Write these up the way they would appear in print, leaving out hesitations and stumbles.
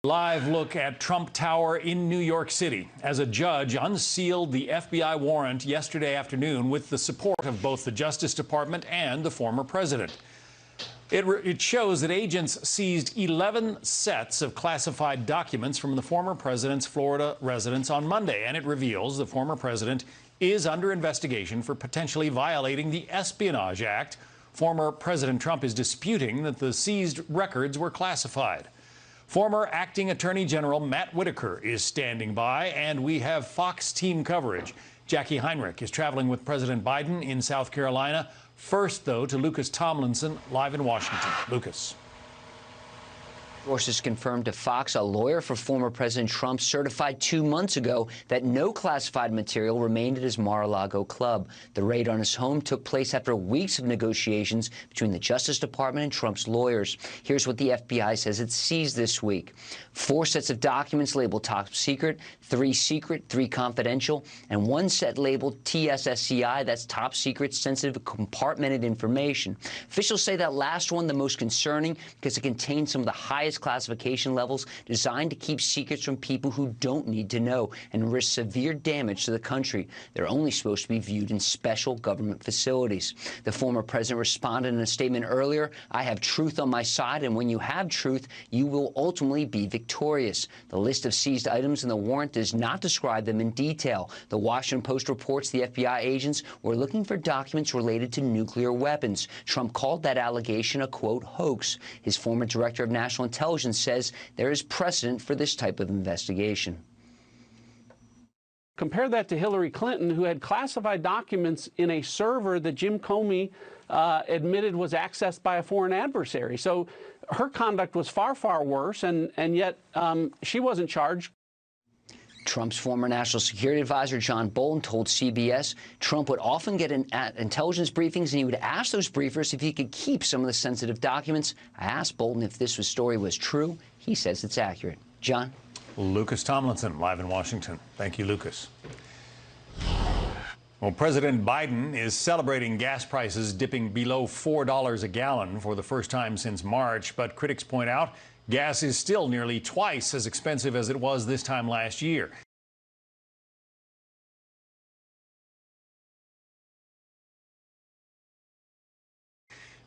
Live look at Trump Tower in New York City as a judge unsealed the FBI warrant yesterday afternoon with the support of both the Justice Department and the former president. It shows that agents seized 11 sets of classified documents from the former president's Florida residence on Monday, and it reveals the former president is under investigation for potentially violating the Espionage Act. Former President Trump is disputing that the seized records were classified. Former Acting Attorney General Matt Whitaker is standing by, and we have Fox team coverage. Jackie Heinrich is traveling with President Biden in South Carolina. First, though, to Lucas Tomlinson, live in Washington. Lucas. Sources confirmed to Fox a lawyer for former President Trump certified 2 months ago that no classified material remained at his Mar-a-Lago club. The raid on his home took place after weeks of negotiations between the Justice Department and Trump's lawyers. Here's what the FBI says it seized this week. 4 sets of documents labeled top secret, 3 secret, 3 confidential, and 1 set labeled TSSCI, that's top secret, sensitive, compartmented information. Officials say that last one the most concerning because it contains some of the highest classification levels designed to keep secrets from people who don't need to know and risk severe damage to the country. They're only supposed to be viewed in special government facilities. The former president responded in a statement earlier, "I have truth on my side, and when you have truth, you will ultimately be victorious." The list of seized items in the warrant does not describe them in detail. The Washington Post reports the FBI agents were looking for documents related to nuclear weapons. Trump called that allegation a, quote, hoax. His former director of national intelligence says there is precedent for this type of investigation. Compare that to Hillary Clinton, who had classified documents in a server that Jim Comey admitted was accessed by a foreign adversary. So her conduct was far, far worse, and yet she wasn't charged. Trump's former national security advisor, John Bolton, told CBS Trump would often get intelligence briefings, and he would ask those briefers if he could keep some of the sensitive documents. I asked Bolton if this story was true. He says it's accurate. John? Lucas Tomlinson, live in Washington. Thank you, Lucas. Well, President Biden is celebrating gas prices dipping below $4 a gallon for the first time since March, but critics point out gas is still nearly twice as expensive as it was this time last year.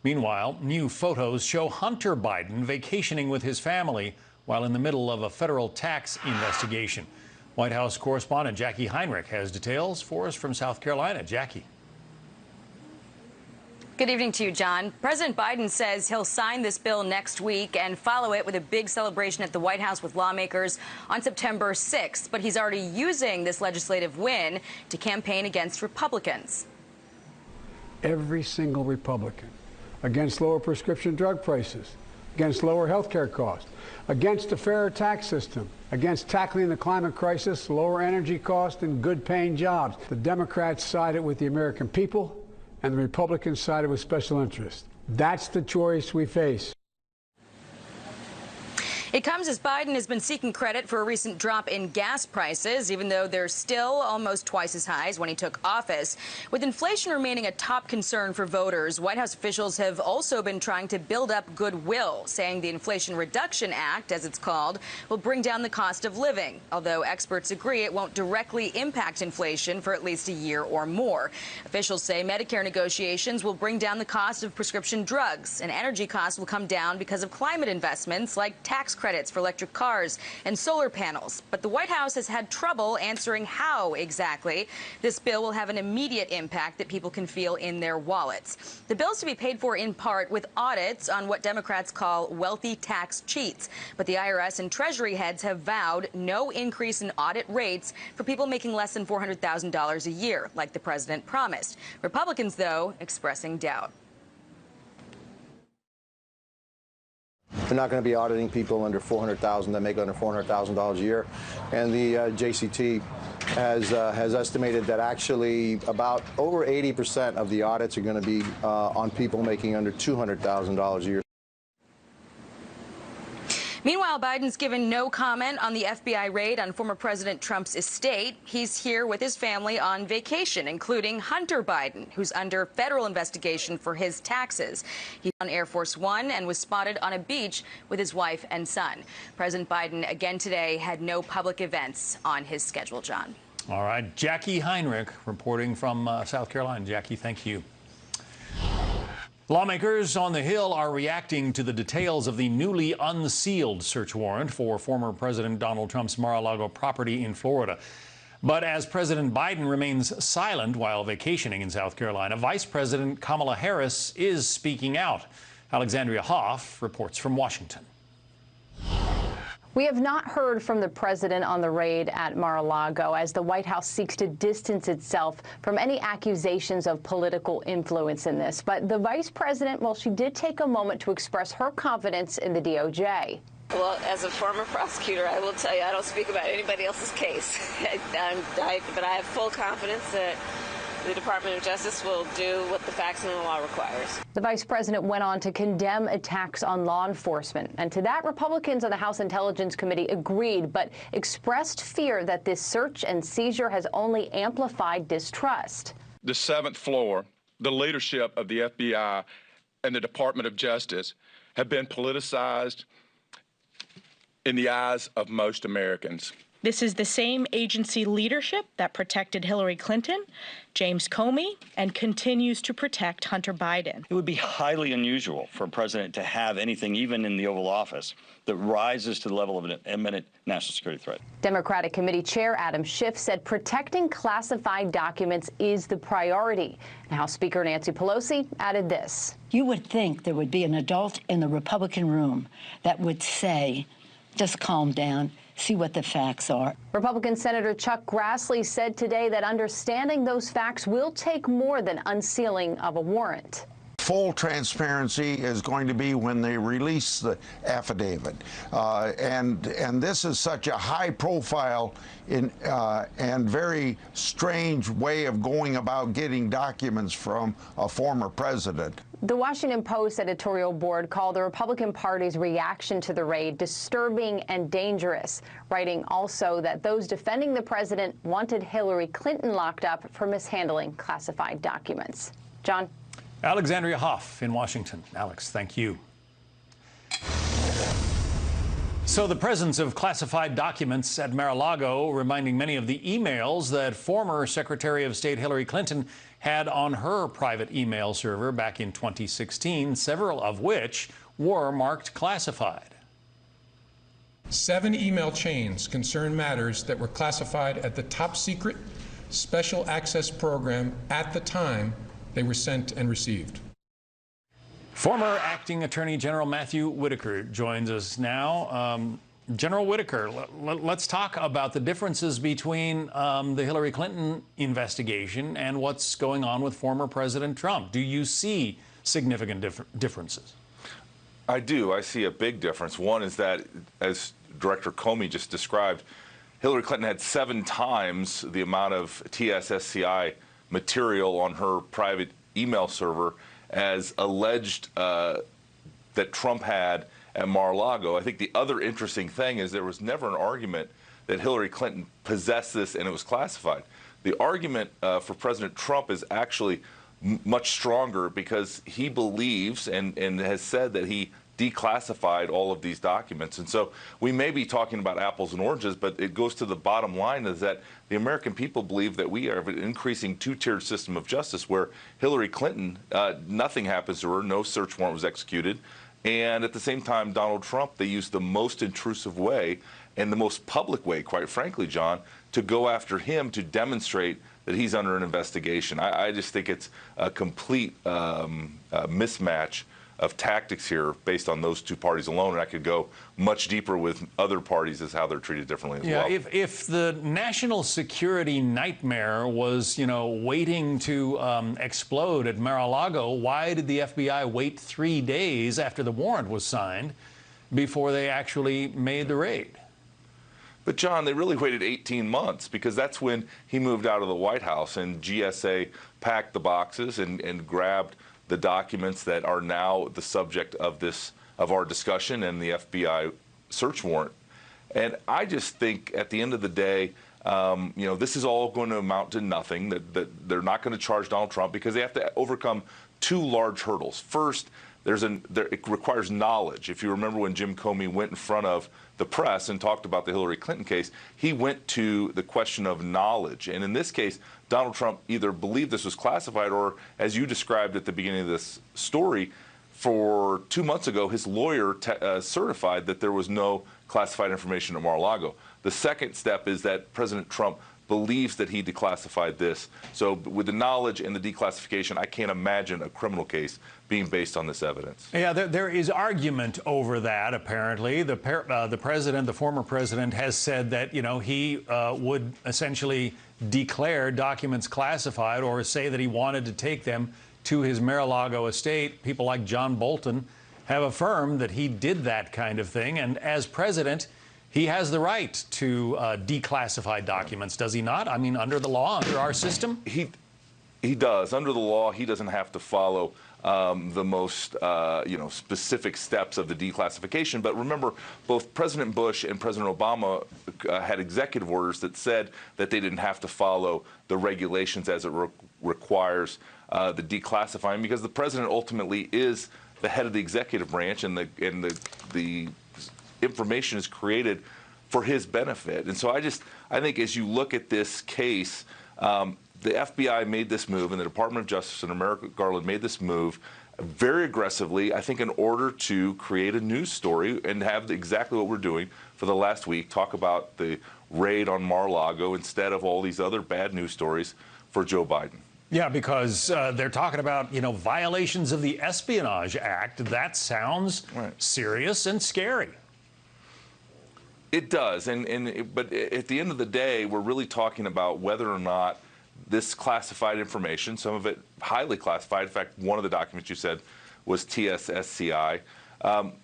Meanwhile, new photos show Hunter Biden vacationing with his family while in the middle of a federal tax investigation. White House correspondent Jackie Heinrich has details for us from South Carolina. Jackie. Good evening to you, John. President Biden says he'll sign this bill next week and follow it with a big celebration at the White House with lawmakers on September 6th. But he's already using this legislative win to campaign against Republicans. Every single Republican against lower prescription drug prices, against lower health care costs, against a fairer tax system, against tackling the climate crisis, lower energy costs, and good-paying jobs. The Democrats sided with the American people, and the Republicans sided with special interests. That's the choice we face. It comes as Biden has been seeking credit for a recent drop in gas prices, even though they're still almost twice as high as when he took office. With inflation remaining a top concern for voters, White House officials have also been trying to build up goodwill, saying the Inflation Reduction Act, as it's called, will bring down the cost of living, although experts agree it won't directly impact inflation for at least a year or more. Officials say Medicare negotiations will bring down the cost of prescription drugs, and energy costs will come down because of climate investments like tax credits for electric cars and solar panels. But the White House has had trouble answering how exactly this bill will have an immediate impact that people can feel in their wallets. The bill's to be paid for in part with audits on what Democrats call wealthy tax cheats. But the IRS and Treasury heads have vowed no increase in audit rates for people making less than $400,000 a year, like the president promised. Republicans, though, expressing doubt. They're not going to be auditing people under $400,000 that make under $400,000 a year, and the JCT has estimated that actually about over 80% of the audits are going to be on people making under $200,000 a year. Meanwhile, Biden's given no comment on the FBI raid on former President Trump's estate. He's here with his family on vacation, including Hunter Biden, who's under federal investigation for his taxes. He's on Air Force One and was spotted on a beach with his wife and son. President Biden again today had no public events on his schedule, John. All right, Jackie Heinrich reporting from South Carolina. Jackie, thank you. Lawmakers on the Hill are reacting to the details of the newly unsealed search warrant for former President Donald Trump's Mar-a-Lago property in Florida. But as President Biden remains silent while vacationing in South Carolina, Vice President Kamala Harris is speaking out. Alexandria Hoff reports from Washington. We have not heard from the president on the raid at Mar-a-Lago as the White House seeks to distance itself from any accusations of political influence in this. But the vice president, well, she did take a moment to express her confidence in the DOJ. Well, as a former prosecutor, I will tell you I don't speak about anybody else's case. But I have full confidence that the Department of Justice will do what the facts and the law requires. The vice president went on to condemn attacks on law enforcement. And to that, Republicans on the House Intelligence Committee agreed, but expressed fear that this search and seizure has only amplified distrust. The seventh floor, the leadership of the FBI and the Department of Justice have been politicized in the eyes of most Americans. This is the same agency leadership that protected Hillary Clinton, James Comey, and continues to protect Hunter Biden. It would be highly unusual for a president to have anything, even in the Oval Office, that rises to the level of an imminent national security threat. Democratic Committee Chair Adam Schiff said protecting classified documents is the priority. And House Speaker Nancy Pelosi added this. You would think there would be an adult in the Republican room that would say, just calm down. See what the facts are. Republican Senator Chuck Grassley said today that understanding those facts will take more than unsealing of a warrant. Full transparency is going to be when they release the affidavit. And this is such a high-profile and very strange way of going about getting documents from a former president. The Washington Post editorial board called the Republican Party's reaction to the raid disturbing and dangerous, writing also that those defending the president wanted Hillary Clinton locked up for mishandling classified documents. John? Alexandria Hoff in Washington. Alex, thank you. So the presence of classified documents at Mar-a-Lago reminding many of the emails that former Secretary of State Hillary Clinton had on her private email server back in 2016, several of which were marked classified. 7 email chains concern matters that were classified at the top secret special access program at the time they were sent and received. Former Acting Attorney General Matthew Whitaker joins us now. General Whitaker, let's talk about the differences between the Hillary Clinton investigation and what's going on with former President Trump. Do you see significant differences? I do. I see a big difference. One is that, as Director Comey just described, Hillary Clinton had 7 times the amount of TSSCI material on her private email server as alleged that Trump had at Mar-a-Lago. I think the other interesting thing is there was never an argument that Hillary Clinton possessed this and it was classified. The argument for President Trump is actually much stronger because he believes and has said that he declassified all of these documents. And so we may be talking about apples and oranges, but it goes to the bottom line is that the American people believe that we have an increasing 2-tiered system of justice where Hillary Clinton, nothing happens to her, no search warrant was executed. And at the same time, Donald Trump, they used the most intrusive way and the most public way, quite frankly, John, to go after him to demonstrate that he's under an investigation. I just think it's a complete mismatch of tactics here based on those 2 parties alone, and I could go much deeper with other parties as how they're treated differently as well. Yeah, if the national security nightmare was, waiting to explode at Mar-a-Lago, why did the FBI wait 3 days after the warrant was signed before they actually made the raid? But, John, they really waited 18 months because that's when he moved out of the White House and GSA packed the boxes and grabbed the documents that are now the subject of our discussion, and the FBI search warrant. And I just think at the end of the day, this is all going to amount to nothing, that they're not going to charge Donald Trump because they have to overcome two large hurdles. First, it requires knowledge. If you remember when Jim Comey went in front of the press and talked about the Hillary Clinton case, he went to the question of knowledge. And in this case, Donald Trump either believed this was classified or, as you described at the beginning of this story, for 2 months ago, his lawyer certified that there was no classified information at Mar-a-Lago. The second step is that President Trump believes that he declassified this. So with the knowledge and the declassification, I can't imagine a criminal case being based on this evidence. Yeah, there is argument over that, apparently. The president, the former president, has said that, he would essentially declare documents classified or say that he wanted to take them to his Mar-a-Lago estate. People like John Bolton have affirmed that he did that kind of thing. And as president, he has the right to declassify documents, does he not? I mean, under the law, under our system? He does. Under the law, he doesn't have to follow the most specific steps of the declassification. But remember, both President Bush and President Obama had executive orders that said that they didn't have to follow the regulations as it requires the declassifying, because the president ultimately is the head of the executive branch, and the information is created for his benefit. And so I think as you look at this case, the FBI made this move, and the Department of Justice and Merrick Garland made this move very aggressively, I think, in order to create a news story and have exactly what we're doing for the last week, talk about the raid on Mar-a-Lago instead of all these other bad news stories for Joe Biden. Yeah, because they're talking about, violations of the Espionage Act. That sounds serious and scary. It does, but at the end of the day, we're really talking about whether or not this classified information, some of it highly classified. In fact, one of the documents you said was TSSCI.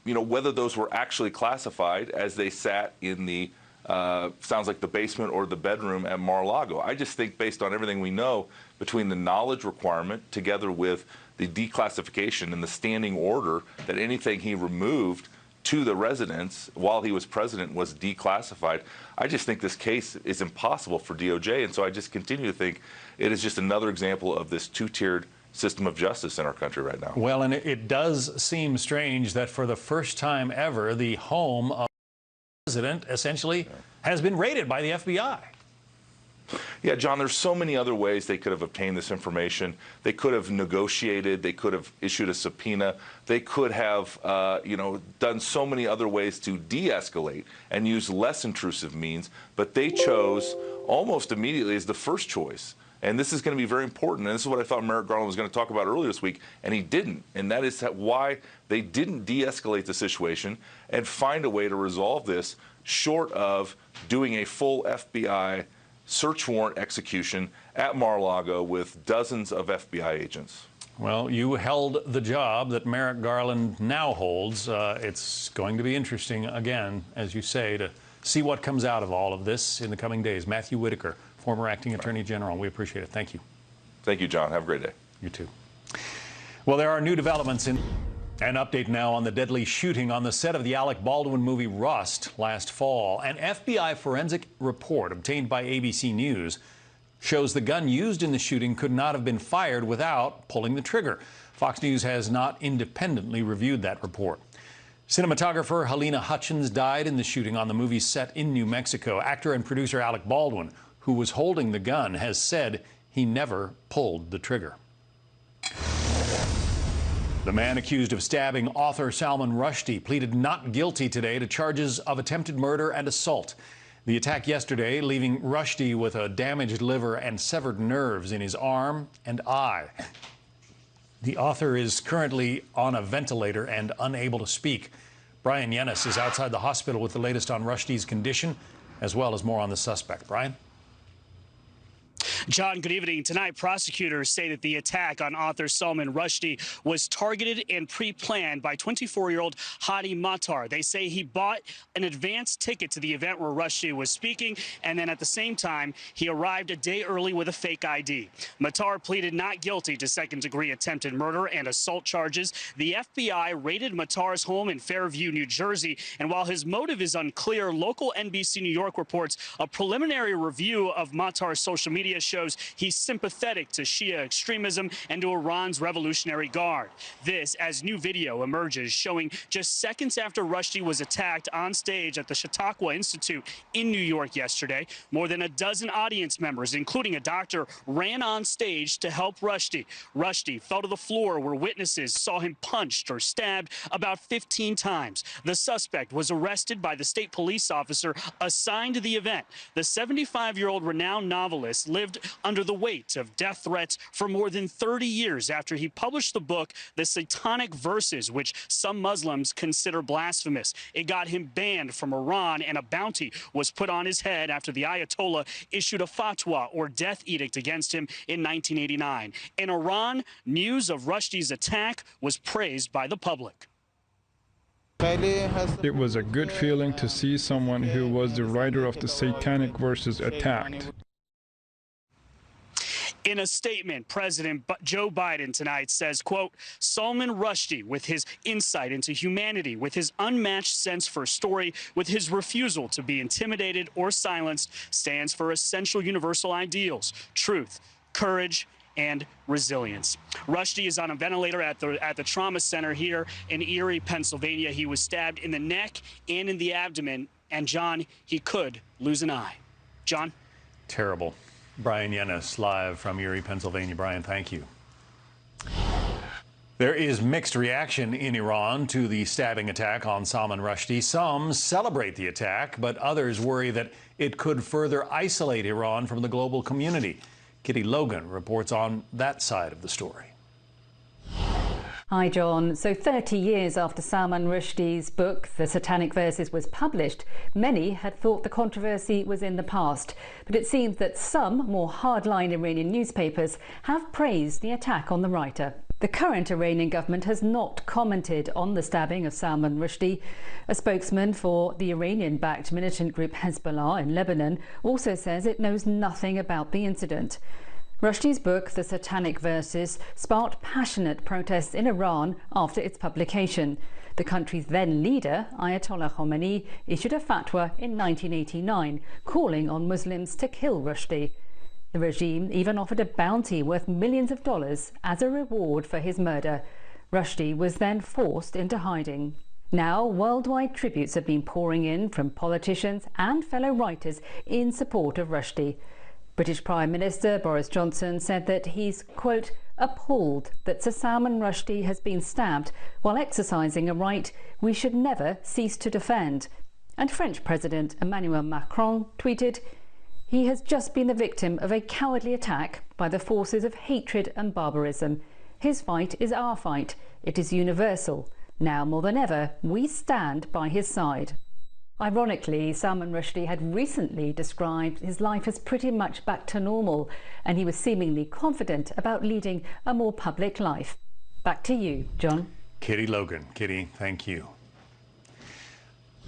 Whether those were actually classified as they sat in the sounds like the basement or the bedroom at Mar-a-Lago. I just think, based on everything we know, between the knowledge requirement together with the declassification and the standing order that anything he removed to the residence while he was president was declassified, I just think this case is impossible for DOJ. And so I just continue to think it is just another example of this two-tiered system of justice in our country right now. Well, and it does seem strange that for the first time ever, the home of the president essentially has been raided by the FBI. Yeah, John, there's so many other ways they could have obtained this information. They could have negotiated. They could have issued a subpoena. They could have, done so many other ways to de-escalate and use less intrusive means. But they chose almost immediately as the first choice. And this is going to be very important. And this is what I thought Merrick Garland was going to talk about earlier this week, and he didn't. And that is why they didn't de-escalate the situation and find a way to resolve this short of doing a full FBI search warrant execution at Mar-a-Lago with dozens of FBI agents. Well, you held the job that Merrick Garland now holds. It's going to be interesting, again, as you say, to see what comes out of all of this in the coming days. Matthew Whitaker, former acting attorney general. We appreciate it. Thank you. Thank you, John. Have a great day. You too. Well, there are new developments in... An update now on the deadly shooting on the set of the Alec Baldwin movie Rust last fall. An FBI forensic report obtained by ABC News shows the gun used in the shooting could not have been fired without pulling the trigger. Fox News has not independently reviewed that report. Cinematographer Helena Hutchins died in the shooting on the movie's set in New Mexico. Actor and producer Alec Baldwin, who was holding the gun, has said he never pulled the trigger. The man accused of stabbing author Salman Rushdie pleaded not guilty today to charges of attempted murder and assault. The attack yesterday leaving Rushdie with a damaged liver and severed nerves in his arm and eye. The author is currently on a ventilator and unable to speak. Brian Yennis is outside the hospital with the latest on Rushdie's condition, as well as more on the suspect. Brian? John, good evening. Tonight, prosecutors say that the attack on author Salman Rushdie was targeted and pre-planned by 24-year-old Hadi Matar. They say he bought an advance ticket to the event where Rushdie was speaking, and then at the same time, he arrived a day early with a fake ID. Matar pleaded not guilty to second-degree attempted murder and assault charges. The FBI raided Matar's home in Fairview, New Jersey, and while his motive is unclear, local NBC New York reports a preliminary review of Matar's social media shows he's sympathetic to Shia extremism and to Iran's Revolutionary Guard. This as new video emerges showing just seconds after Rushdie was attacked on stage at the Chautauqua Institute in New York yesterday. More than a dozen audience members, including a doctor, ran on stage to help Rushdie. Rushdie fell to the floor where witnesses saw him punched or stabbed about 15 times. The suspect was arrested by the state police officer assigned to the event. The 75-year-old renowned novelist lived under the weight of death threats for more than 30 years after he published the book, The Satanic Verses, which some Muslims consider blasphemous. It got him banned from Iran, and a bounty was put on his head after the Ayatollah issued a fatwa or death edict against him in 1989. In Iran, news of Rushdie's attack was praised by the public. It was a good feeling to see someone who was the writer of the Satanic Verses attacked. In a statement, President Joe Biden tonight says, quote, Salman Rushdie, with his insight into humanity, with his unmatched sense for story, with his refusal to be intimidated or silenced, stands for essential universal ideals, truth, courage, and resilience. Rushdie is on a ventilator at the trauma center here in Erie, Pennsylvania. He was stabbed in the neck and in the abdomen, and John, he could lose an eye. John? Terrible. Brian Yennis, live from Erie, Pennsylvania. Brian, thank you. There is mixed reaction in Iran to the stabbing attack on Salman Rushdie. Some celebrate the attack, but others worry that it could further isolate Iran from the global community. Kitty Logan reports on that side of the story. Hi, John. So 30 years after Salman Rushdie's book, The Satanic Verses, was published, many had thought the controversy was in the past. But it seems that some more hardline Iranian newspapers have praised the attack on the writer. The current Iranian government has not commented on the stabbing of Salman Rushdie. A spokesman for the Iranian-backed militant group Hezbollah in Lebanon also says it knows nothing about the incident. Rushdie's book, The Satanic Verses, sparked passionate protests in Iran after its publication. The country's then leader, Ayatollah Khomeini, issued a fatwa in 1989 calling on Muslims to kill Rushdie. The regime even offered a bounty worth millions of dollars as a reward for his murder. Rushdie was then forced into hiding. Now, worldwide tributes have been pouring in from politicians and fellow writers in support of Rushdie. British Prime Minister Boris Johnson said that he's, quote, appalled that Sir Salman Rushdie has been stabbed while exercising a right we should never cease to defend. And French President Emmanuel Macron tweeted, he has just been the victim of a cowardly attack by the forces of hatred and barbarism. His fight is our fight. It is universal. Now more than ever, we stand by his side. Ironically, Salman Rushdie had recently described his life as pretty much back to normal, and he was seemingly confident about leading a more public life. Back to you, John. Kitty Logan. Kitty, thank you.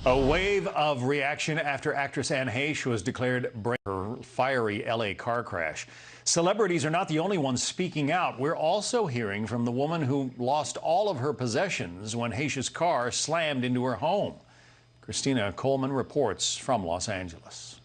A wave of reaction after actress Anne Heche was declared brave for her fiery LA car crash. Celebrities are not the only ones speaking out. We're also hearing from the woman who lost all of her possessions when Heche's car slammed into her home. Christina Coleman reports from Los Angeles.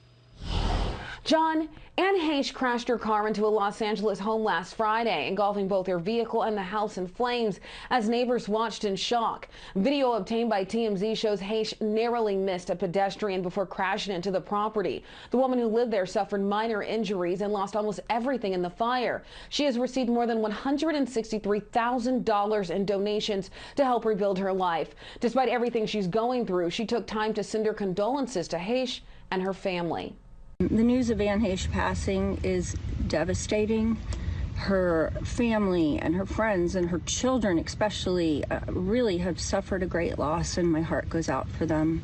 John, Anne Heche crashed her car into a Los Angeles home last Friday, engulfing both her vehicle and the house in flames as neighbors watched in shock. Video obtained by TMZ shows Heche narrowly missed a pedestrian before crashing into the property. The woman who lived there suffered minor injuries and lost almost everything in the fire. She has received more than $163,000 in donations to help rebuild her life. Despite everything she's going through, she took time to send her condolences to Heche and her family. The news of Anne Heche passing is devastating. Her family and her friends and her children especially really have suffered a great loss, and my heart goes out for them.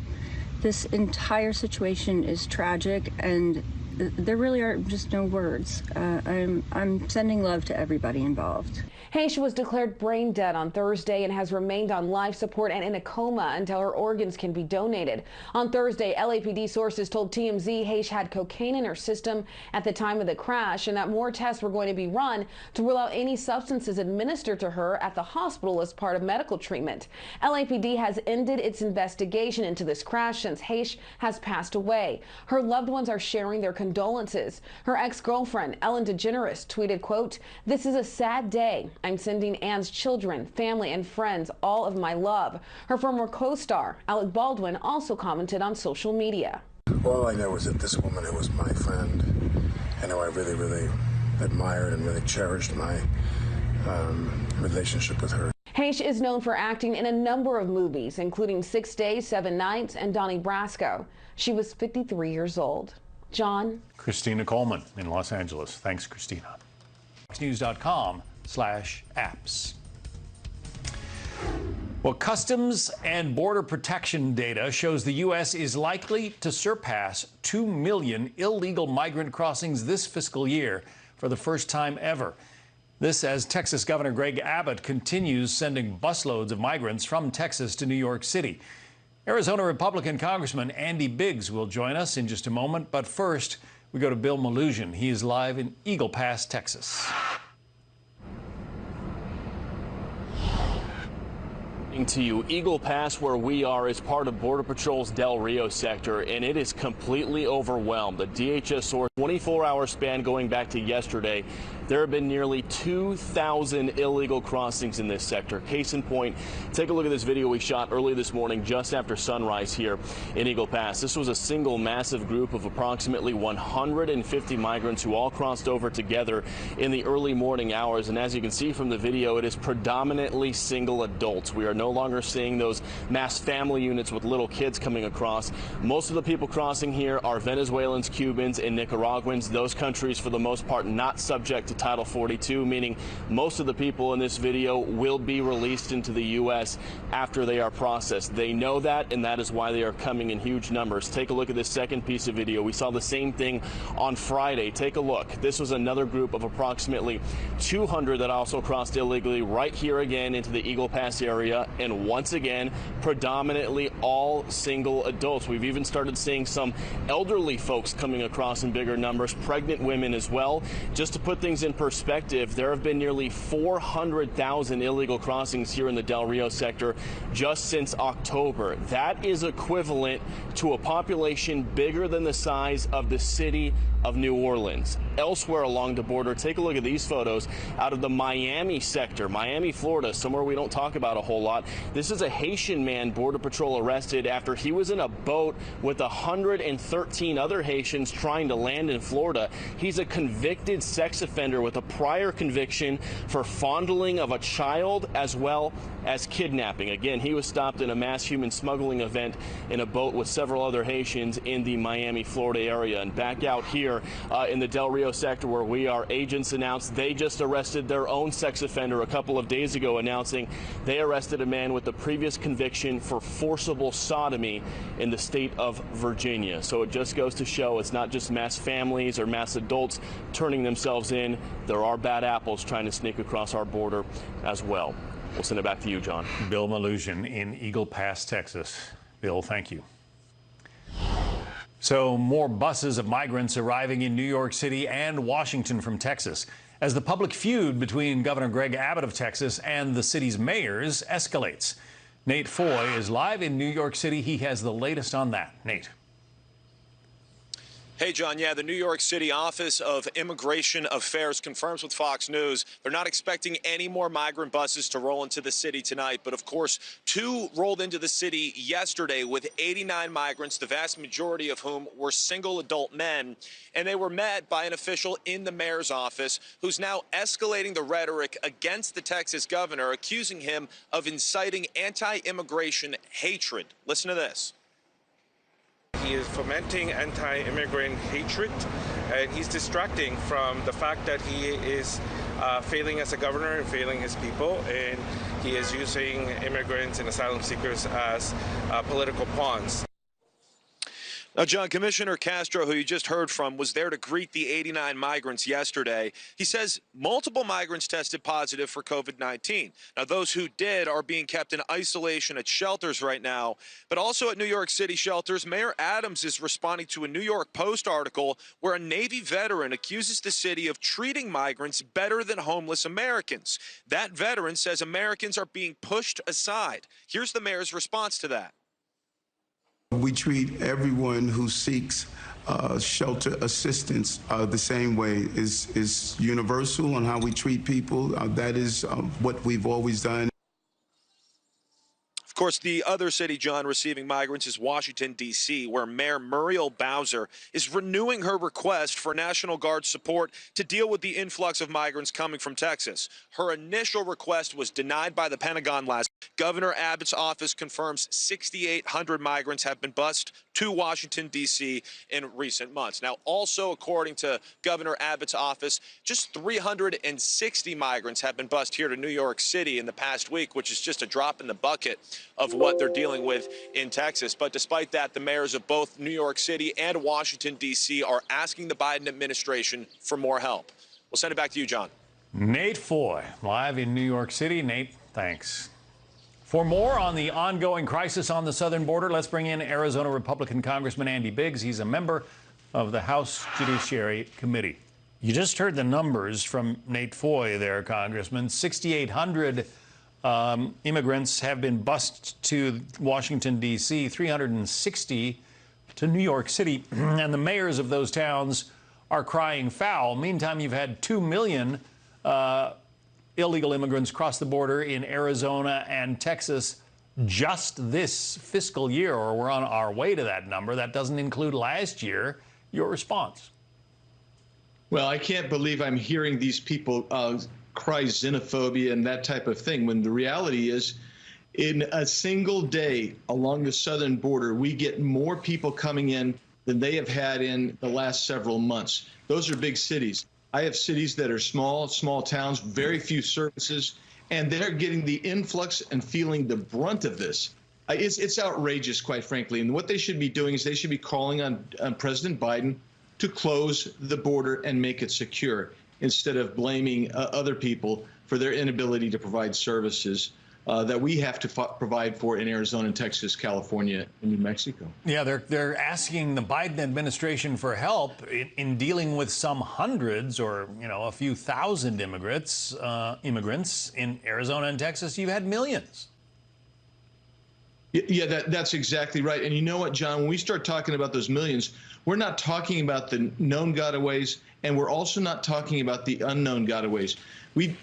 This entire situation is tragic, and there really are just no words. I'm sending love to everybody involved. Haish was declared brain dead on Thursday and has remained on life support and in a coma until her organs can be donated. On Thursday, LAPD sources told TMZ Haish had cocaine in her system at the time of the crash and that more tests were going to be run to rule out any substances administered to her at the hospital as part of medical treatment. LAPD has ended its investigation into this crash since Haish has passed away. Her loved ones are sharing their condolences. Her ex-girlfriend, Ellen DeGeneres, tweeted, quote, "This is a sad day. I'm sending Anne's children, family, and friends all of my love." Her former co-star, Alec Baldwin, also commented on social media. All I know is that this woman who was my friend and who I really, really admired and really cherished my relationship with her. Haish is known for acting in a number of movies, including 6 Days, 7 Nights, and Donnie Brasco. She was 53 years old. John? Christina Coleman in Los Angeles. Thanks, Christina. FoxNews.com/apps. Well, Customs and Border Protection data shows the U.S. is likely to surpass 2 million illegal migrant crossings this fiscal year for the first time ever. This as Texas Governor Greg Abbott continues sending busloads of migrants from Texas to New York City. Arizona Republican Congressman Andy Biggs will join us in just a moment, but first we go to Bill Malugin. He is live in Eagle Pass, Texas. To you, Eagle Pass, where we are, is part of Border Patrol's Del Rio sector, and it is completely overwhelmed. The DHS source, 24-hour span going back to yesterday, there have been nearly 2,000 illegal crossings in this sector. Case in point, take a look at this video we shot early this morning just after sunrise here in Eagle Pass. This was a single massive group of approximately 150 migrants who all crossed over together in the early morning hours, and as you can see from the video, it is predominantly single adults. We are no longer seeing those mass family units with little kids coming across. Most of the people crossing here are Venezuelans, Cubans, and Nicaraguans. Those countries, for the most part, not subject to Title 42, meaning most of the people in this video will be released into the U.S. after they are processed. They know that, and that is why they are coming in huge numbers. Take a look at this second piece of video. We saw the same thing on Friday. Take a look. This was another group of approximately 200 that also crossed illegally right here again into the Eagle Pass area, and once again, predominantly all single adults. We've even started seeing some elderly folks coming across in bigger numbers, pregnant women as well. Just to put things in perspective, there have been nearly 400,000 illegal crossings here in the Del Rio sector just since October. That is equivalent to a population bigger than the size of the city of New Orleans. Elsewhere along the border, take a look at these photos out of the Miami sector, Miami, Florida, somewhere we don't talk about a whole lot. This is a Haitian man Border Patrol arrested after he was in a boat with 113 other Haitians trying to land in Florida. He's a convicted sex offender with a prior conviction for fondling of a child as well as kidnapping. Again, he was stopped in a mass human smuggling event in a boat with several other Haitians in the Miami, Florida area. And back out here in the Del Rio sector where we are, agents announced they just arrested their own sex offender a couple of days ago, announcing they arrested a man with a previous conviction for forcible sodomy in the state of Virginia. So it just goes to show it's not just mass families or mass adults turning themselves in. There are bad apples trying to sneak across our border as well. We'll send it back to you, John. Bill Malugin in Eagle Pass, Texas. Bill, thank you. So more buses of migrants arriving in New York City and Washington from Texas as the public feud between Governor Greg Abbott of Texas and the city's mayors escalates. Nate Foy is live in New York City. He has the latest on that. Nate. Hey, John. Yeah, the New York City Office of Immigration Affairs confirms with Fox News they're not expecting any more migrant buses to roll into the city tonight. But, of course, 2 rolled into the city yesterday with 89 migrants, the vast majority of whom were single adult men. And they were met by an official in the mayor's office who's now escalating the rhetoric against the Texas governor, accusing him of inciting anti-immigration hatred. Listen to this. He is fomenting anti-immigrant hatred, and he's distracting from the fact that he is failing as a governor and failing his people, and he is using immigrants and asylum seekers as political pawns. Now, John, Commissioner Castro, who you just heard from, was there to greet the 89 migrants yesterday. He says multiple migrants tested positive for COVID-19. Now, those who did are being kept in isolation at shelters right now. But also at New York City shelters, Mayor Adams is responding to a New York Post article where a Navy veteran accuses the city of treating migrants better than homeless Americans. That veteran says Americans are being pushed aside. Here's the mayor's response to that. We treat everyone who seeks shelter assistance the same way. Is universal on how we treat people. That is what we've always done. Of course, the other city, John, receiving migrants is Washington, D.C., where Mayor Muriel Bowser is renewing her request for National Guard support to deal with the influx of migrants coming from Texas. Her initial request was denied by the Pentagon last. Governor Abbott's office confirms 6,800 migrants have been bused to Washington, D.C. in recent months. Now, also, according to Governor Abbott's office, just 360 migrants have been bused here to New York City in the past week, which is just a drop in the bucket of what they're dealing with in Texas. But despite that, the mayors of both New York City and Washington, D.C. are asking the Biden administration for more help. We'll send it back to you, John. Nate Foy, live in New York City. Nate, thanks. For more on the ongoing crisis on the southern border, let's bring in Arizona Republican Congressman Andy Biggs. He's a member of the House Judiciary Committee. You just heard the numbers from Nate Foy there, Congressman. 6,800 immigrants have been bused to Washington, D.C., 360 to New York City, and the mayors of those towns are crying foul. Meantime, you've had 2 million illegal immigrants cross the border in Arizona and Texas just this fiscal year, or we're on our way to that number. That doesn't include last year. Your response? Well, I can't believe I'm hearing these people cry xenophobia and that type of thing, when the reality is, in a single day along the southern border, we get more people coming in than they have had in the last several months. Those are big cities. I have cities that are small towns, very few services, and they're getting the influx and feeling the brunt of this. It's outrageous, quite frankly. And what they should be doing is they should be calling on President Biden to close the border and make it secure, instead of blaming other people for their inability to provide services that we have to provide for in Arizona, Texas, California, and New Mexico. Yeah, they're asking the Biden administration for help in dealing with some hundreds or, a few thousand immigrants in Arizona and Texas. You've had millions. Yeah, that's exactly right. And you know what, John, when we start talking about those millions, we're not talking about the known gotaways, and we're also not talking about the unknown gotaways.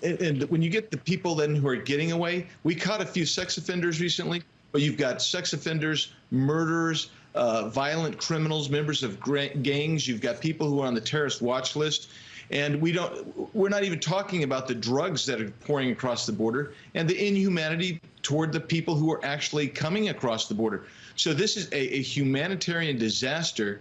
And when you get the people then who are getting away, we caught a few sex offenders recently, but you've got sex offenders, murderers, violent criminals, members of gangs. You've got people who are on the terrorist watch list. And we're not even talking about the drugs that are pouring across the border and the inhumanity toward the people who are actually coming across the border. So this is a humanitarian disaster,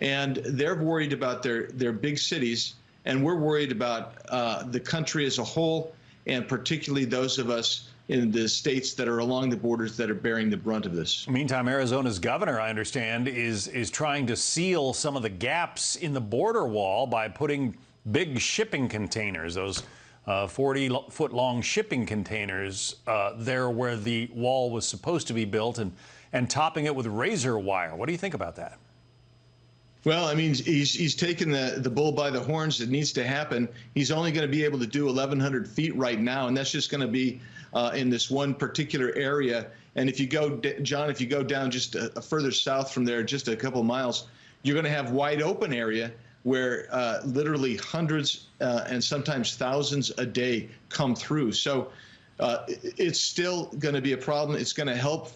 and they're worried about their big cities, and we're worried about the country as a whole, and particularly those of us in the states that are along the borders that are bearing the brunt of this. Meantime, Arizona's governor, I understand, is trying to seal some of the gaps in the border wall by putting big shipping containers, those 40-foot-long shipping containers there where the wall was supposed to be built, and topping it with razor wire. What do you think about that? Well, I mean, he's taken the bull by the horns. It needs to happen. He's only going to be able to do 1,100 feet right now, and that's just going to be in this one particular area. And if you go, John, if you go down just further south from there, just a couple miles, you're going to have wide open area where literally hundreds and sometimes thousands a day come through. So it's still going to be a problem. It's going to help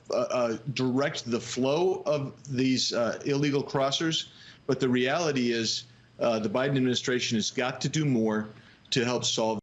direct the flow of these illegal crossers. But the reality is the Biden administration has got to do more to help solve